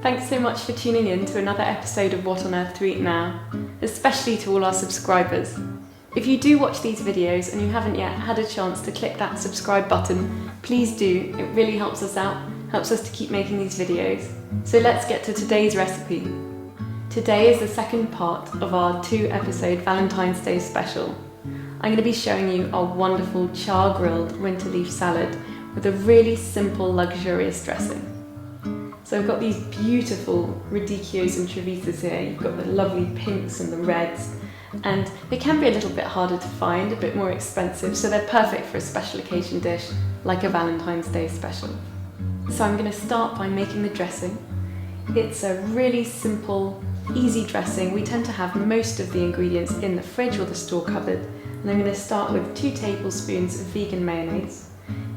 Thanks so much for tuning in to another episode of What on Earth to Eat Now, especially to all our subscribers. If you do watch these videos and you haven't yet had a chance to click that subscribe button, please do. It really helps us out, helps us to keep making these videos. So let's get to today's recipe. Today is the second part of our 2-episode Valentine's Day special. I'm going to be showing you our wonderful char-grilled winter leaf salad with a really simple, luxurious dressing. So I've got these beautiful radicchios and trevises here. You've got the lovely pinks and the reds, and they can be a little bit harder to find, a bit more expensive, so they're perfect for a special occasion dish like a Valentine's Day special. So I'm going to start by making the dressing. It's a really simple, easy dressing. We tend to have most of the ingredients in the fridge or the store cupboard, and I'm going to start with 2 tablespoons of vegan mayonnaise.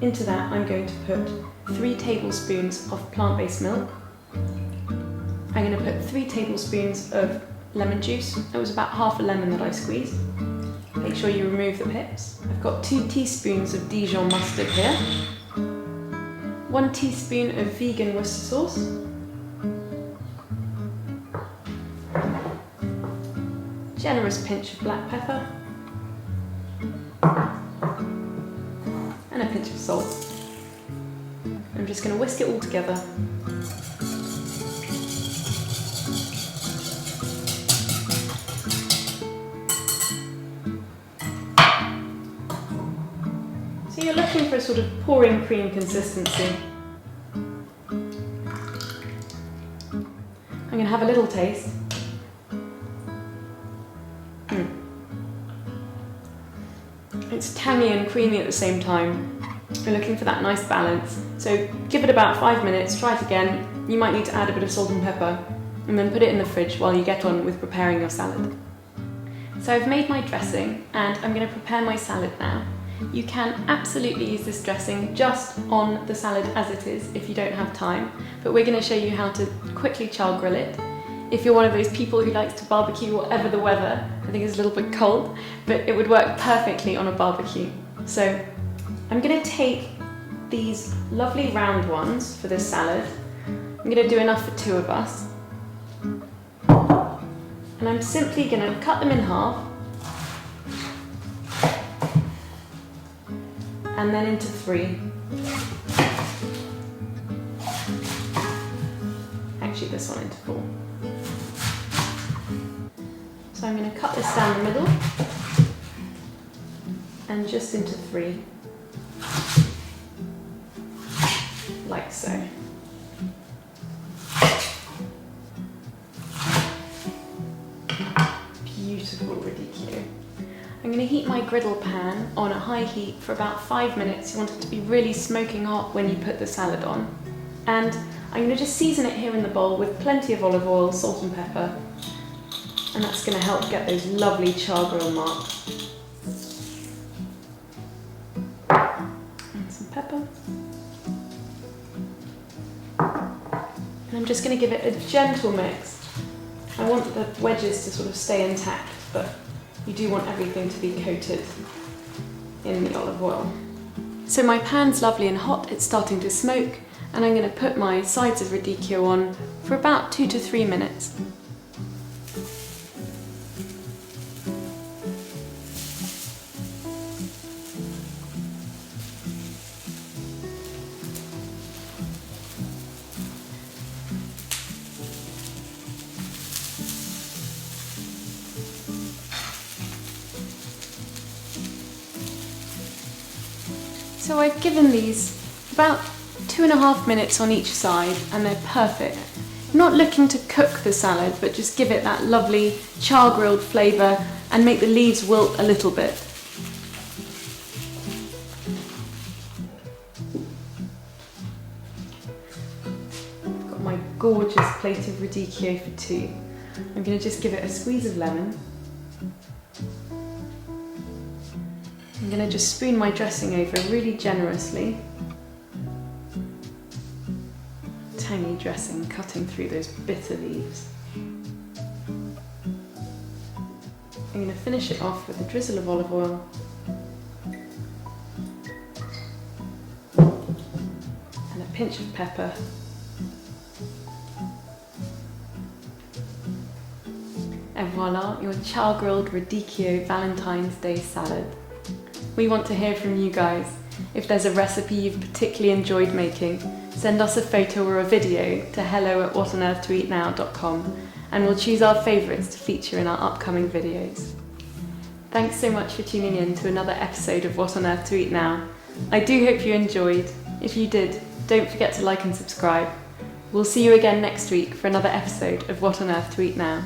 Into that I'm going to put 3 tablespoons of plant-based milk. I'm going to put 3 tablespoons of lemon juice. That was about half a lemon that I squeezed. Make sure you remove the pips. I've got 2 teaspoons of Dijon mustard here. 1 teaspoon of vegan Worcester sauce. Generous pinch of black pepper. And a pinch of salt. I'm just going to whisk it all together. So you're looking for a sort of pouring cream consistency. I'm going to have a little taste. It's tangy and creamy at the same time. We're looking for that nice balance. So give it about 5 minutes, try it again. You might need to add a bit of salt and pepper, and then put it in the fridge while you get on with preparing your salad. So I've made my dressing, and I'm going to prepare my salad now. You can absolutely use this dressing just on the salad as it is if you don't have time, but we're going to show you how to quickly char grill it. If you're one of those people who likes to barbecue whatever the weather, I think it's a little bit cold, but it would work perfectly on a barbecue. So I'm going to take these lovely round ones for this salad. I'm going to do enough for 2 of us. And I'm simply going to cut them in half and then into 3. Actually, this one into 4. So I'm going to cut this down the middle and just into 3, like so. Beautiful radicchio. I'm going to heat my griddle pan on a high heat for about 5 minutes. You want it to be really smoking hot when you put the salad on. And I'm going to just season it here in the bowl with plenty of olive oil, salt and pepper. And that's going to help get those lovely char grill marks. And some pepper. And I'm just going to give it a gentle mix. I want the wedges to sort of stay intact, but you do want everything to be coated in the olive oil. So my pan's lovely and hot, it's starting to smoke, and I'm going to put my sides of radicchio on for about 2 to 3 minutes. So I've given these about 2.5 minutes on each side, and they're perfect. I'm not looking to cook the salad, but just give it that lovely char grilled flavour and make the leaves wilt a little bit. I've got my gorgeous plate of radicchio for 2. I'm going to just give it a squeeze of lemon. I'm going to just spoon my dressing over really generously. Tangy dressing cutting through those bitter leaves. I'm going to finish it off with a drizzle of olive oil. And a pinch of pepper. voila, your char-grilled radicchio Valentine's Day salad. We want to hear from you guys. If there's a recipe you've particularly enjoyed making, send us a photo or a video to hello@whatonearthtoeatnow.com and we'll choose our favourites to feature in our upcoming videos. Thanks so much for tuning in to another episode of What on Earth to Eat Now. I do hope you enjoyed. If you did, don't forget to like and subscribe. We'll see you again next week for another episode of What on Earth to Eat Now.